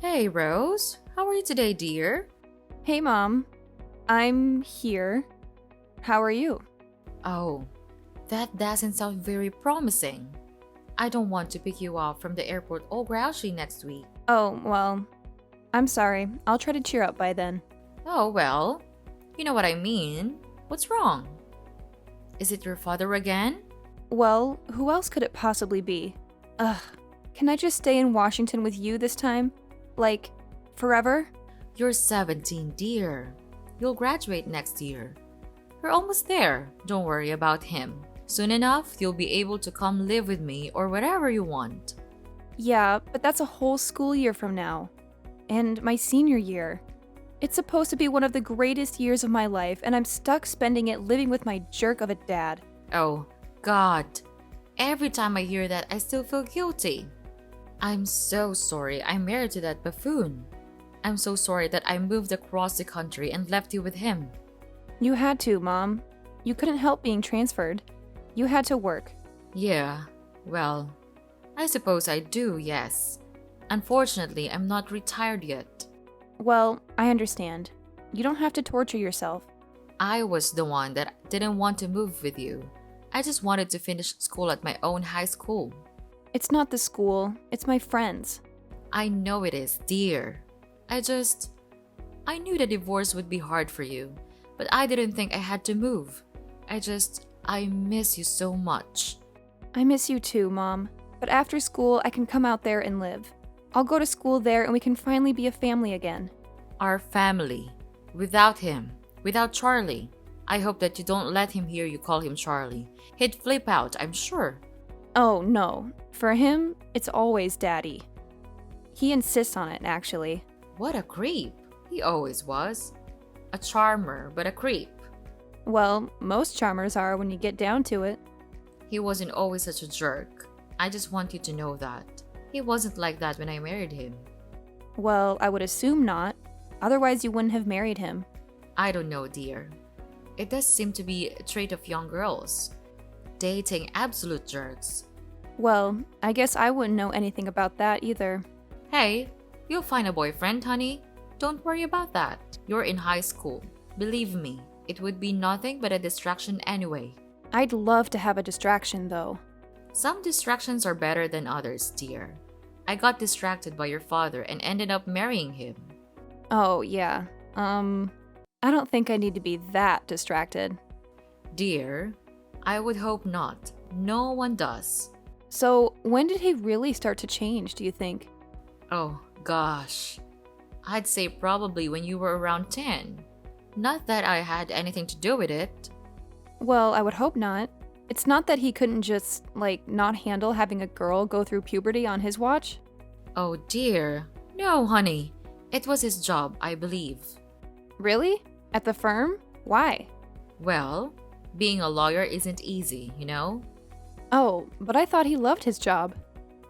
Hey, Rose. How are you today, dear? Hey, Mom. I'm here. How are you? Oh, that doesn't sound very promising. I don't want to pick you up from the airport all grouchy next week. Oh, well, I'm sorry. I'll try to cheer up by then. Oh, well, you know what I mean. What's wrong? Is it your father again? Well, who else could it possibly be? Ugh. Can I just stay in Washington with you this time? Like, forever? You're 17, dear. You'll graduate next year. You're almost there. Don't worry about him. Soon enough, you'll be able to come live with me or wherever you want. Yeah, but that's a whole school year from now. And my senior year. It's supposed to be one of the greatest years of my life, and I'm stuck spending it living with my jerk of a dad. Oh, God. Every time I hear that, I still feel guilty. I'm so sorry I married to that buffoon. I'm so sorry that I moved across the country and left you with him. You had to, Mom. You couldn't help being transferred. You had to work. Yeah, well, I suppose I do, yes. Unfortunately, I'm not retired yet. Well, I understand. You don't have to torture yourself. I was the one that didn't want to move with you. I just wanted to finish school at my own high school. It's not the school, it's my friends. I know it is, dear. I knew the divorce would be hard for you, but I didn't think I had to move. I miss you so much. I miss you too, Mom. But after school, I can come out there and live. I'll go to school there and we can finally be a family again. Our family. Without him. Without Charlie. I hope that you don't let him hear you call him Charlie. He'd flip out, I'm sure. Oh, no. For him, it's always Daddy. He insists on it, actually. What a creep. He always was. A charmer, but a creep. Well, most charmers are when you get down to it. He wasn't always such a jerk. I just want you to know that. He wasn't like that when I married him. Well, I would assume not. Otherwise, you wouldn't have married him. I don't know, dear. It does seem to be a trait of young girls. Dating absolute jerks. Well, I guess I wouldn't know anything about that either. Hey, you'll find a boyfriend, honey. Don't worry about that. You're in high school. Believe me, it would be nothing but a distraction anyway. I'd love to have a distraction, though. Some distractions are better than others, dear. I got distracted by your father and ended up marrying him. Oh, yeah. I don't think I need to be that distracted. Dear, I would hope not. No one does. So, when did he really start to change, do you think? Oh, gosh. I'd say probably when you were around 10. Not that I had anything to do with it. Well, I would hope not. It's not that he couldn't just, not handle having a girl go through puberty on his watch. Oh, dear. No, honey. It was his job, I believe. Really? At the firm? Why? Well, being a lawyer isn't easy, you know? Oh, but I thought he loved his job.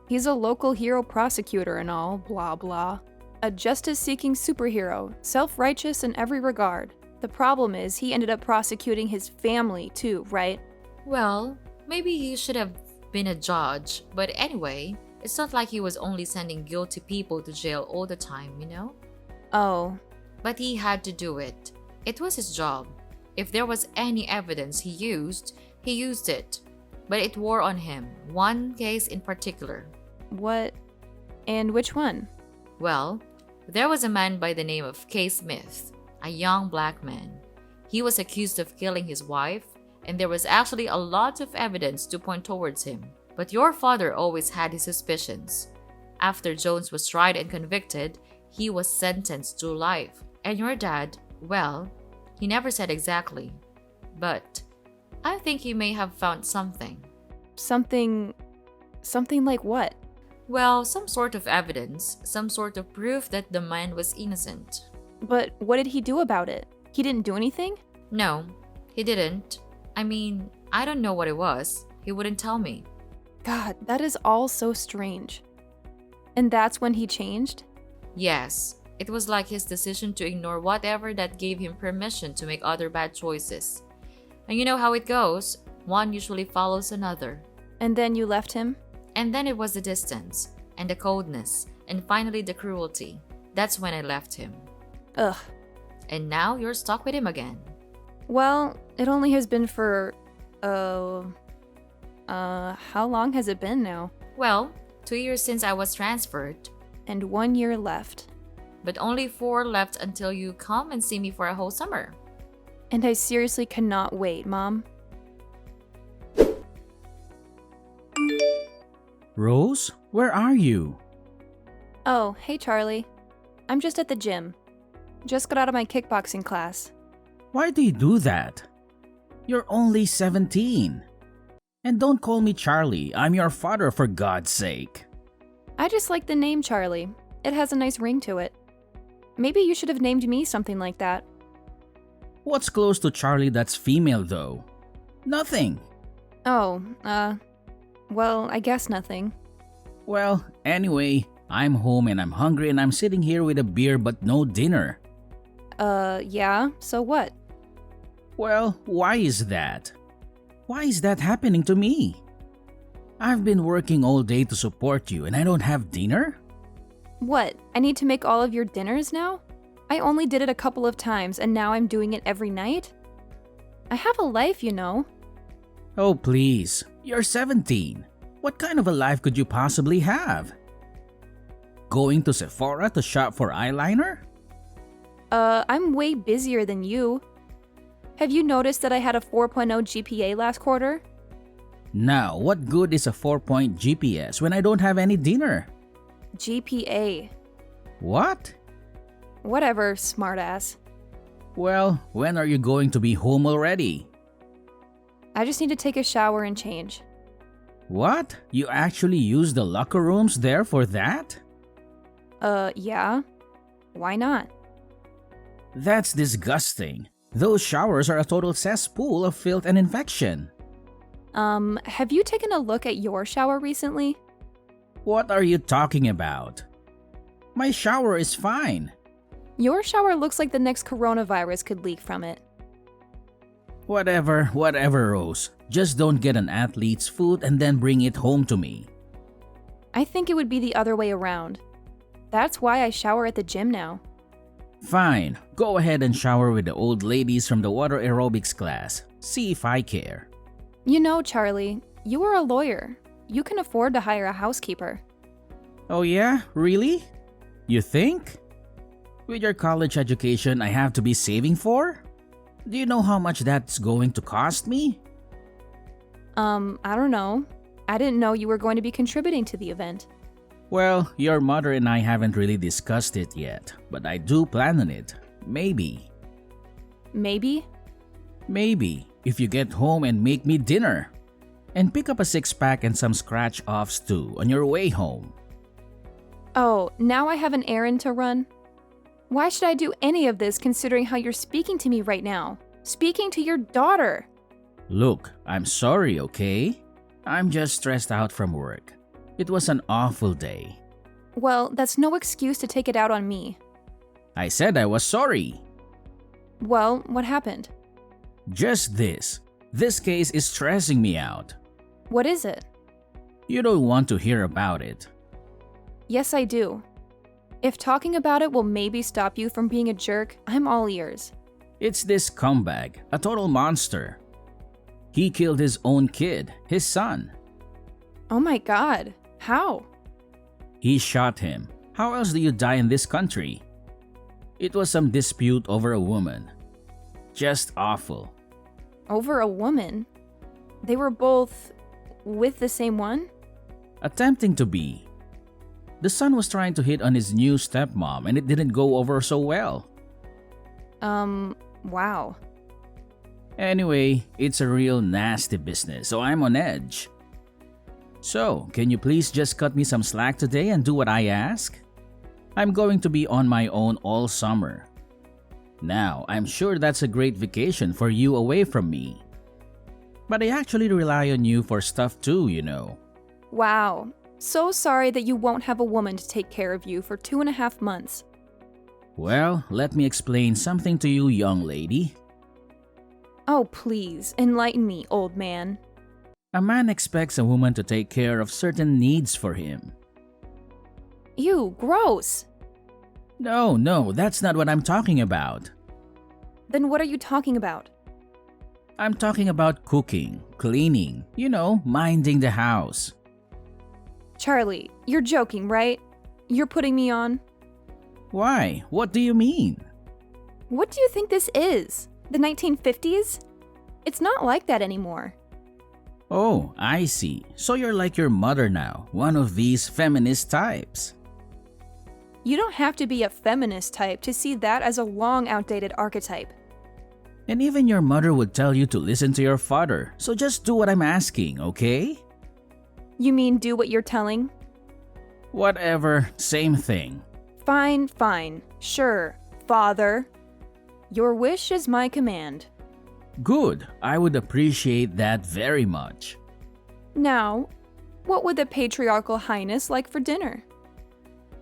He's a local hero prosecutor and all, blah blah. A justice-seeking superhero, self-righteous in every regard. The problem is he ended up prosecuting his family too, right? Well, maybe he should have been a judge, but anyway, it's not like he was only sending guilty people to jail all the time, you know? Oh, But he had to do it. It was his job. If there was any evidence he used it. But it wore on him, one case in particular. what? And which one? Well, there was a man by the name of K. Smith, a young black man. He was accused of killing his wife, and there was actually a lot of evidence to point towards him. But your father always had his suspicions. After Jones was tried and convicted, he was sentenced to life. And your dad, well, he never said exactly. But I think he may have found something. Something like what? Well, some sort of evidence, some sort of proof that the man was innocent. But what did he do about it? He didn't do anything? No, he didn't. I mean, I don't know what it was. He wouldn't tell me. God, that is all so strange. And that's when he changed? Yes, it was like his decision to ignore whatever that gave him permission to make other bad choices. And you know how it goes. One usually follows another. And then you left him? And then it was the distance, and the coldness, and finally the cruelty. That's when I left him. Ugh. And now you're stuck with him again. Well, it only has been for, how long has it been now? Well, 2 years since I was transferred, And 1 year left. but only 4 left until you come and see me for a whole summer. And I seriously cannot wait, Mom. Rose, where are you? Oh, hey Charlie. I'm just at the gym. Just got out of my kickboxing class. Why do you do that? You're only 17. And don't call me Charlie. I'm your father, for God's sake. I just like the name Charlie. It has a nice ring to it. Maybe you should have named me something like that. What's close to Charlie that's female, though? Nothing. Oh, well, I guess nothing. Well, anyway, I'm home and I'm hungry and I'm sitting here with a beer but no dinner. Yeah, so what? Well, why is that? Why is that happening to me? I've been working all day to support you and I don't have dinner? What? I need to make all of your dinners now? I only did it a couple of times and now I'm doing it every night? I have a life, you know. Oh, please. You're 17. What kind of a life could you possibly have? Going to Sephora to shop for eyeliner? I'm way busier than you. Have you noticed that I had a 4.0 GPA last quarter? Now, what good is a 4-point GPS when I don't have any dinner? GPA. What? Whatever, smartass. Well, when are you going to be home already? I just need to take a shower and change. What? You actually use the locker rooms there for that? Yeah. Why not? That's disgusting. Those showers are a total cesspool of filth and infection. Have you taken a look at your shower recently? What are you talking about? My shower is fine. Your shower looks like the next coronavirus could leak from it. Whatever, Rose. Just don't get an athlete's food and then bring it home to me. I think it would be the other way around. That's why I shower at the gym now. Fine, go ahead and shower with the old ladies from the water aerobics class. See if I care. You know, Charlie, you are a lawyer. You can afford to hire a housekeeper. Oh yeah? Really? You think? With your college education I have to be saving for? Do you know how much that's going to cost me? I don't know. I didn't know you were going to be contributing to the event. Well, your mother and I haven't really discussed it yet, but I do plan on it. Maybe. Maybe? Maybe, if you get home and make me dinner. And pick up a 6-pack and some scratch-offs too on your way home. Oh, now I have an errand to run? Why should I do any of this considering how you're speaking to me right now? Speaking to your daughter! Look, I'm sorry, okay? I'm just stressed out from work. It was an awful day. Well, that's no excuse to take it out on me. I said I was sorry. Well, what happened? Just this. This case is stressing me out. What is it? You don't want to hear about it. Yes, I do. If talking about it will maybe stop you from being a jerk, I'm all ears. It's this scumbag, a total monster. He killed his own kid, his son. Oh my god, how? He shot him. How else do you die in this country? It was some dispute over a woman. Just awful. Over a woman? They were both with the same one? Attempting to be. The son was trying to hit on his new stepmom and it didn't go over so well. Wow. Anyway, it's a real nasty business, so I'm on edge. So, can you please just cut me some slack today and do what I ask? I'm going to be on my own all summer. Now, I'm sure that's a great vacation for you away from me. But I actually rely on you for stuff too, you know. Wow. So sorry that you won't have a woman to take care of you for 2.5 months. Well, let me explain something to you, young lady. Oh, please, enlighten me, old man. A man expects a woman to take care of certain needs for him. Ew, gross. No, that's not what I'm talking about. Then what are you talking about? I'm talking about cooking, cleaning, minding the house. Charlie, you're joking, right? You're putting me on? Why? What do you mean? What do you think this is? The 1950s? It's not like that anymore. Oh, I see. So you're like your mother now, one of these feminist types. You don't have to be a feminist type to see that as a long outdated archetype. And even your mother would tell you to listen to your father, so just do what I'm asking, okay? You mean do what you're telling? Whatever, same thing. Fine. Sure, father. Your wish is my command. Good, I would appreciate that very much. Now, what would the patriarchal highness like for dinner?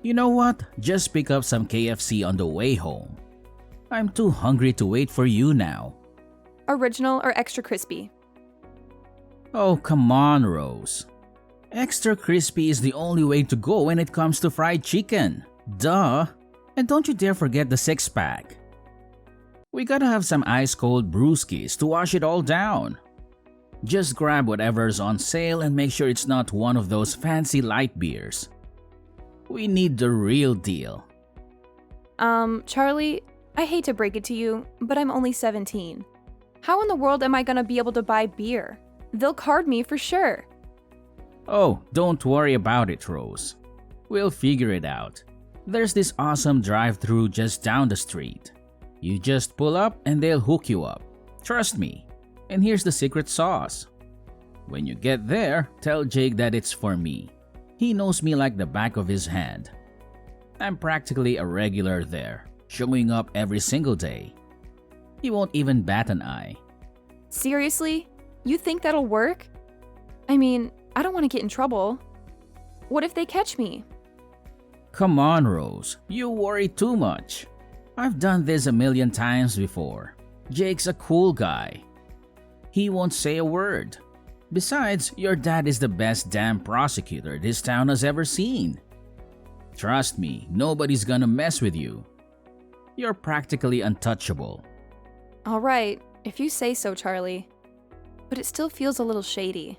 You know what? Just pick up some KFC on the way home. I'm too hungry to wait for you now. Original or extra crispy? Oh, come on, Rose. Extra crispy is the only way to go when it comes to fried chicken. Duh! And don't you dare forget the six-pack. We gotta have some ice-cold brewskis to wash it all down. Just grab whatever's on sale and make sure it's not one of those fancy light beers. We need the real deal. Charlie, I hate to break it to you, but I'm only 17. How in the world am I gonna be able to buy beer? They'll card me for sure. Oh, don't worry about it, Rose. We'll figure it out. There's this awesome drive-thru just down the street. You just pull up and they'll hook you up. Trust me. And here's the secret sauce. When you get there, tell Jake that it's for me. He knows me like the back of his hand. I'm practically a regular there, showing up every single day. He won't even bat an eye. Seriously? You think that'll work? I mean, I don't want to get in trouble. What if they catch me? Come on, Rose. You worry too much. I've done this a million times before. Jake's a cool guy. He won't say a word. Besides, your dad is the best damn prosecutor this town has ever seen. Trust me, nobody's gonna mess with you. You're practically untouchable. All right, if you say so, Charlie. But it still feels a little shady.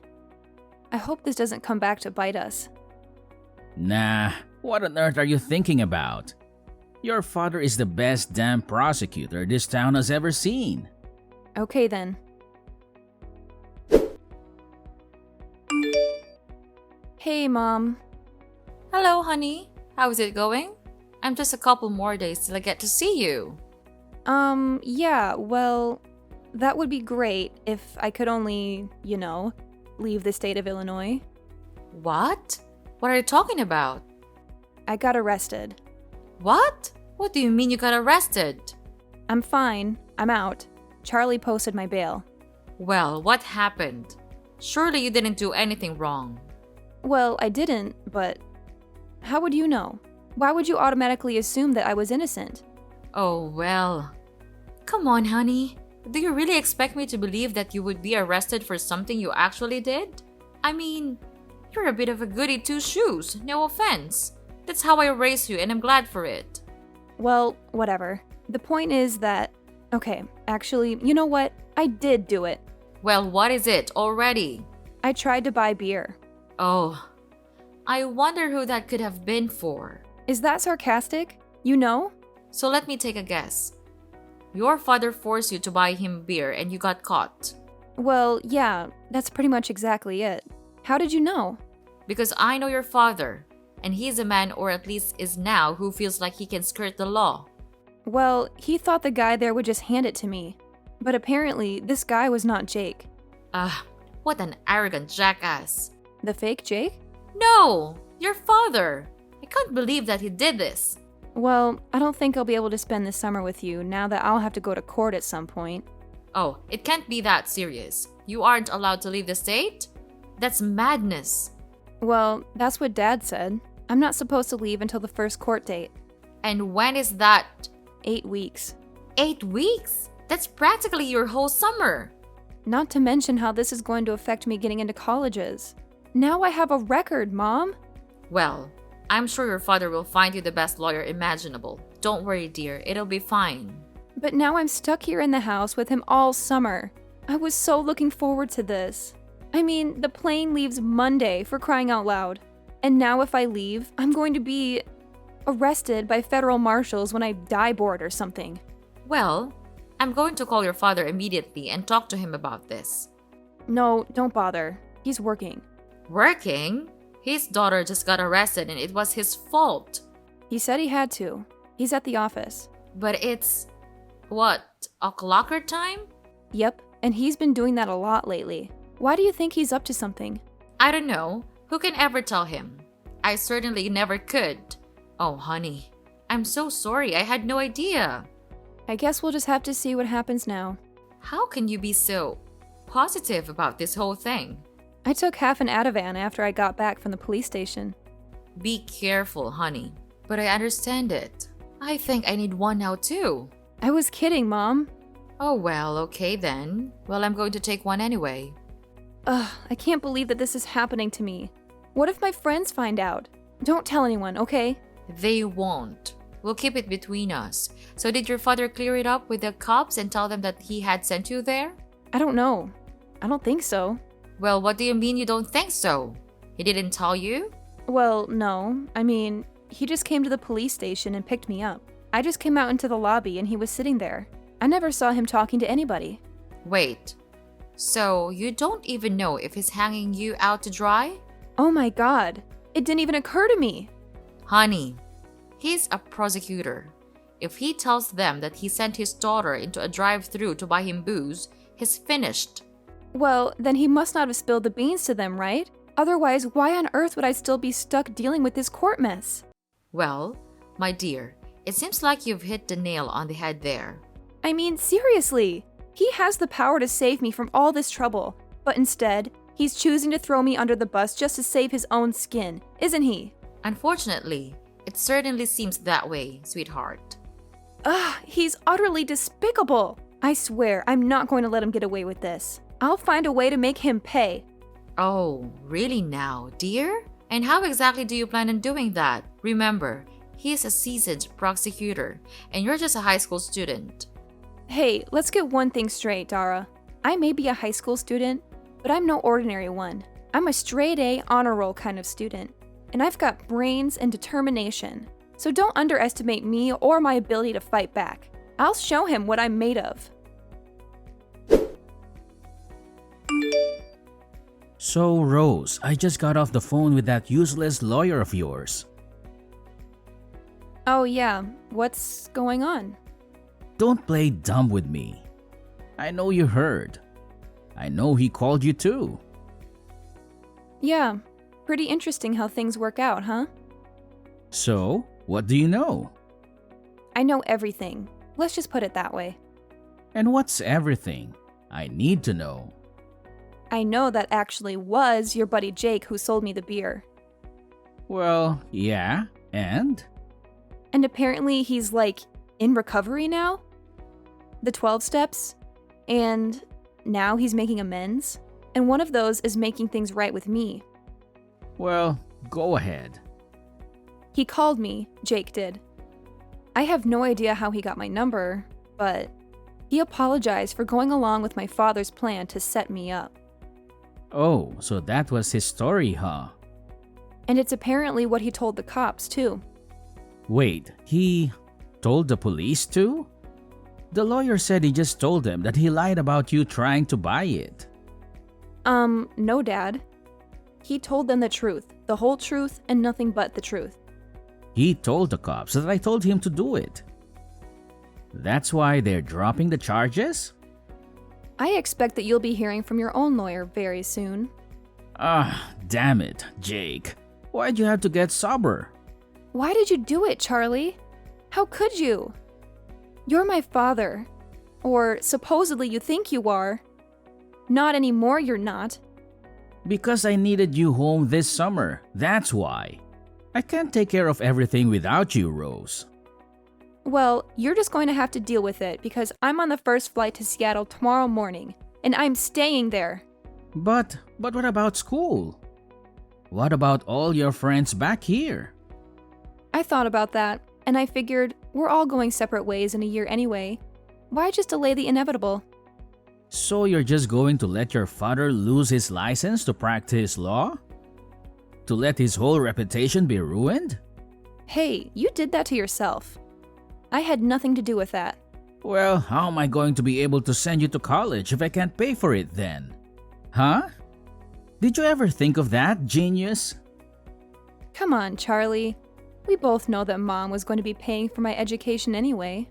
I hope this doesn't come back to bite us. Nah, what on earth are you thinking about? Your father is the best damn prosecutor this town has ever seen. Okay then. Hey, Mom. Hello, honey. How is it going? I'm just a couple more days till I get to see you. Yeah, well, that would be great if I could only, leave the state of Illinois. What? What are you talking about? I got arrested. What? What do you mean you got arrested? I'm fine. I'm out. Charlie posted my bail. Well, what happened? Surely you didn't do anything wrong. Well, I didn't, but how would you know? Why would you automatically assume that I was innocent? Oh, well. Come on, honey. Do you really expect me to believe that you would be arrested for something you actually did? I mean, you're a bit of a goody two-shoes, no offense. That's how I raised you and I'm glad for it. Well, whatever. The point is that... Okay, actually, you know what? I did do it. Well, what is it already? I tried to buy beer. Oh, I wonder who that could have been for. Is that sarcastic? You know? So let me take a guess. Your father forced you to buy him beer and you got caught. Well, yeah, that's pretty much exactly it. How did you know? Because I know your father, and he's a man, or at least is now, who feels like he can skirt the law. Well, he thought the guy there would just hand it to me. But apparently, this guy was not Jake. What an arrogant jackass. The fake Jake? No! Your father! I can't believe that he did this. Well, I don't think I'll be able to spend this summer with you now that I'll have to go to court at some point. Oh, it can't be that serious. You aren't allowed to leave the state? That's madness. Well, that's what Dad said. I'm not supposed to leave until the first court date. And when is that? 8 weeks. 8 weeks? That's practically your whole summer. Not to mention how this is going to affect me getting into colleges. Now I have a record, Mom. Well, I'm sure your father will find you the best lawyer imaginable. Don't worry, dear. It'll be fine. But now I'm stuck here in the house with him all summer. I was so looking forward to this. I mean, the plane leaves Monday, for crying out loud. And now if I leave, I'm going to be arrested by federal marshals when I die bored or something. Well, I'm going to call your father immediately and talk to him about this. No, don't bother. He's working. Working? His daughter just got arrested and it was his fault. He said he had to. He's at the office. But it's, what, o'clocker time? Yep, and he's been doing that a lot lately. Why do you think he's up to something? I don't know. Who can ever tell him? I certainly never could. Oh, honey, I'm so sorry. I had no idea. I guess we'll just have to see what happens now. How can you be so positive about this whole thing? I took half an Ativan after I got back from the police station. Be careful, honey. But I understand it. I think I need one now too. I was kidding, Mom. Oh well, okay then. Well, I'm going to take one anyway. Ugh, I can't believe that this is happening to me. What if my friends find out? Don't tell anyone, okay? They won't. We'll keep it between us. So did your father clear it up with the cops and tell them that he had sent you there? I don't know. I don't think so. Well, what do you mean you don't think so? He didn't tell you? Well, no. I mean, he just came to the police station and picked me up. I just came out into the lobby and he was sitting there. I never saw him talking to anybody. Wait. So you don't even know if he's hanging you out to dry? Oh my god. It didn't even occur to me. Honey, he's a prosecutor. If he tells them that he sent his daughter into a drive-thru to buy him booze, he's finished. Well, then he must not have spilled the beans to them, right? Otherwise, why on earth would I still be stuck dealing with this court mess? Well, my dear, it seems like you've hit the nail on the head there. I mean, seriously. He has the power to save me from all this trouble, but instead, he's choosing to throw me under the bus just to save his own skin, isn't he? Unfortunately, it certainly seems that way, sweetheart. Ugh, he's utterly despicable. I swear, I'm not going to let him get away with this. I'll find a way to make him pay. Oh, really now, dear? And how exactly do you plan on doing that? Remember, he is a seasoned prosecutor, and you're just a high school student. Hey, let's get one thing straight, Dara. I may be a high school student, but I'm no ordinary one. I'm a straight A honor roll kind of student, and I've got brains and determination. So don't underestimate me or my ability to fight back. I'll show him what I'm made of. So, Rose, I just got off the phone with that useless lawyer of yours. Oh yeah, what's going on? Don't play dumb with me. I know you heard. I know he called you too. Yeah, pretty interesting how things work out, huh? So, what do you know? I know everything. Let's just put it that way. And what's everything? I need to know. I know that actually was your buddy Jake who sold me the beer. Well, yeah, and? And apparently he's like in recovery now? The 12 steps? And now he's making amends? And one of those is making things right with me. Well, go ahead. He called me, Jake did. I have no idea how he got my number, but he apologized for going along with my father's plan to set me up. Oh, so that was his story, huh? And it's apparently what he told the cops, too. Wait, he told the police too? The lawyer said he just told them that he lied about you trying to buy it. No, Dad. He told them the truth, the whole truth, and nothing but the truth. He told the cops that I told him to do it. That's why they're dropping the charges? I expect that you'll be hearing from your own lawyer very soon. Ah, damn it, Jake. Why'd you have to get sober? Why did you do it, Charlie? How could you? You're my father. Or supposedly you think you are. Not anymore, you're not. Because I needed you home this summer, that's why. I can't take care of everything without you, Rose. Well, you're just going to have to deal with it because I'm on the first flight to Seattle tomorrow morning, and I'm staying there. But what about school? What about all your friends back here? I thought about that, and I figured we're all going separate ways in a year anyway. Why just delay the inevitable? So you're just going to let your father lose his license to practice law? To let his whole reputation be ruined? Hey, you did that to yourself. I had nothing to do with that. Well, how am I going to be able to send you to college if I can't pay for it then? Huh? Did you ever think of that, genius? Come on, Charlie. We both know that Mom was going to be paying for my education anyway.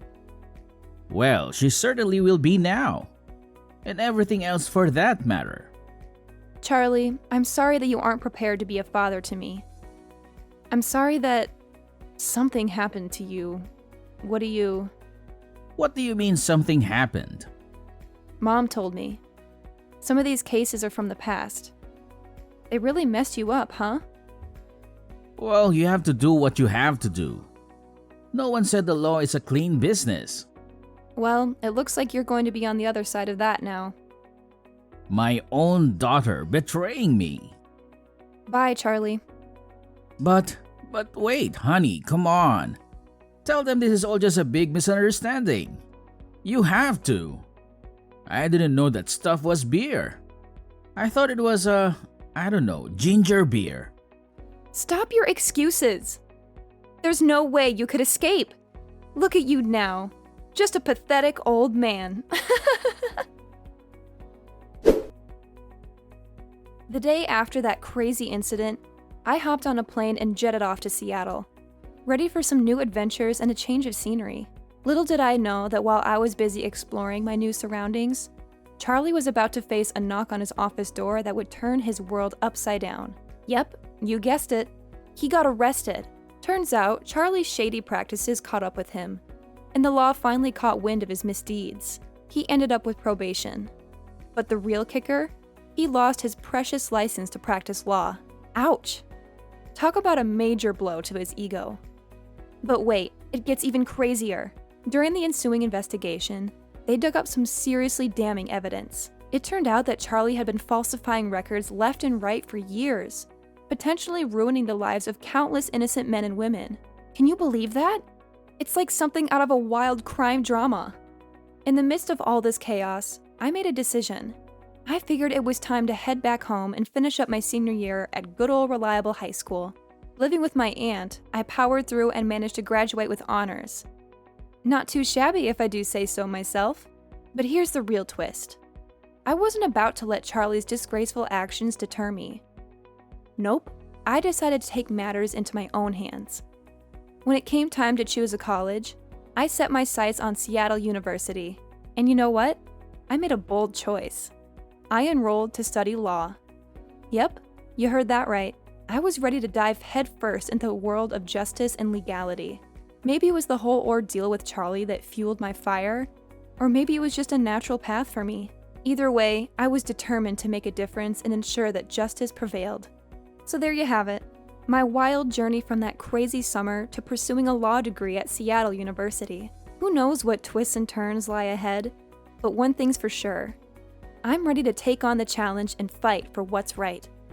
Well, she certainly will be now. And everything else for that matter. Charlie, I'm sorry that you aren't prepared to be a father to me. I'm sorry that something happened to you. What do you mean something happened? Mom told me. Some of these cases are from the past. They really messed you up, huh? Well, you have to do what you have to do. No one said the law is a clean business. Well, it looks like you're going to be on the other side of that now. My own daughter betraying me. Bye, Charlie. But wait, honey, come on. Tell them this is all just a big misunderstanding. You have to. I didn't know that stuff was beer. I thought it was ginger beer. Stop your excuses. There's no way you could escape. Look at you now. Just a pathetic old man. The day after that crazy incident, I hopped on a plane and jetted off to Seattle, ready for some new adventures and a change of scenery. Little did I know that while I was busy exploring my new surroundings, Charlie was about to face a knock on his office door that would turn his world upside down. Yep, you guessed it. He got arrested. Turns out, Charlie's shady practices caught up with him, and the law finally caught wind of his misdeeds. He ended up with probation. But the real kicker? He lost his precious license to practice law. Ouch! Talk about a major blow to his ego. But wait, it gets even crazier. During the ensuing investigation, they dug up some seriously damning evidence. It turned out that Charlie had been falsifying records left and right for years, potentially ruining the lives of countless innocent men and women. Can you believe that? It's like something out of a wild crime drama. In the midst of all this chaos, I made a decision. I figured it was time to head back home and finish up my senior year at good old reliable high school. Living with my aunt, I powered through and managed to graduate with honors. Not too shabby if I do say so myself. But here's the real twist. I wasn't about to let Charlie's disgraceful actions deter me. Nope, I decided to take matters into my own hands. When it came time to choose a college, I set my sights on Seattle University. And you know what? I made a bold choice. I enrolled to study law. Yep, you heard that right. I was ready to dive headfirst into the world of justice and legality. Maybe it was the whole ordeal with Charlie that fueled my fire, or maybe it was just a natural path for me. Either way, I was determined to make a difference and ensure that justice prevailed. So there you have it. My wild journey from that crazy summer to pursuing a law degree at Seattle University. Who knows what twists and turns lie ahead, but one thing's for sure. I'm ready to take on the challenge and fight for what's right.